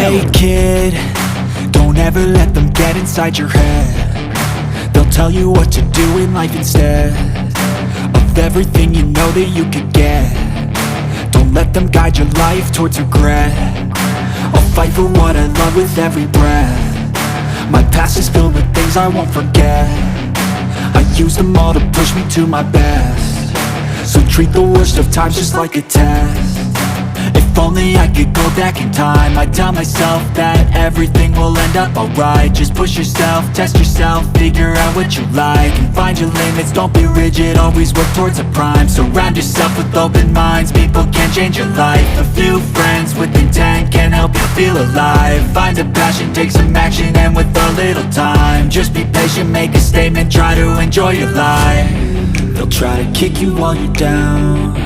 Hey kid, don't ever let them get inside your head. They'll tell you what to do in life instead of everything you know that you could get. Don't let them guide your life towards regret. I'll fight for what I love with every breath. My past is filled with things I won't forget. I use them all to push me to my best. So treat the worst of times just like a test. If only I could go back in time, I'd tell myself that everything will end up alright. Just push yourself, test yourself, figure out what you like, and find your limits, don't be rigid, always work towards a prime. Surround yourself with open minds, people can change your life. A few friends with intent can help you feel alive. Find a passion, take some action, and with a little time, just be patient, make a statement, try to enjoy your life. They'll try to kick you while you're down.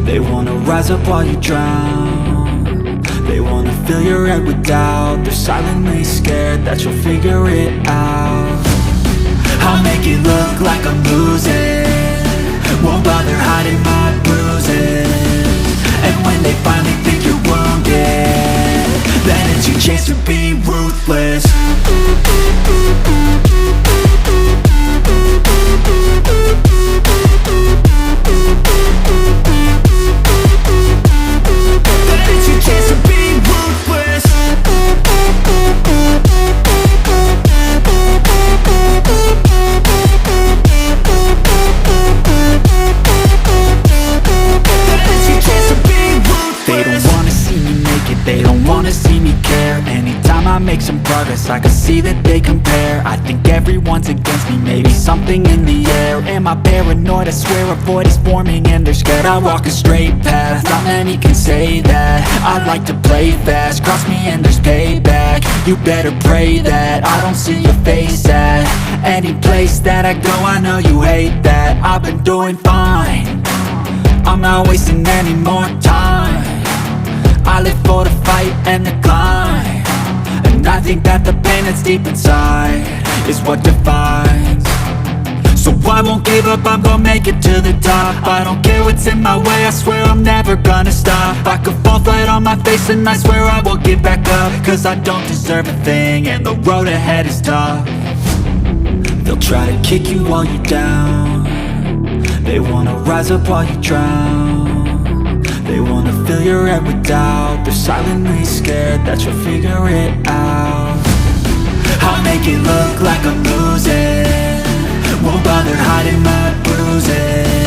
They wanna rise up while you drown. They wanna fill your head with doubt. They're silently scared that you'll figure it out. I'll make it look like I'm losing, won't bother hiding my bruises. And when they finally think you're wounded, then it's your chance to be ruthless. They don't wanna see me care. Anytime I make some progress, I can see that they compare. I think everyone's against me, maybe something in the air. Am I paranoid? I swear a void is forming and they're scared. I walk a straight path, not many can say that. I like to play fast, cross me and there's payback. You better pray that I don't see your face at any place that I go. I know you hate that. I've been doing fine, I'm not wasting any more time. I live for the fight and the climb, and I think that the pain that's deep inside is what defines. So I won't give up, I'm gonna make it to the top. I don't care what's in my way, I swear I'm never gonna stop. I could fall flat on my face and I swear I won't give back up, cause I don't deserve a thing and the road ahead is tough. They'll try to kick you while you're down. They wanna rise up while you drown. They wanna fill your head with doubt. They're silently scared that you'll figure it out. I'll make it look like I'm losing, won't bother hiding my bruises.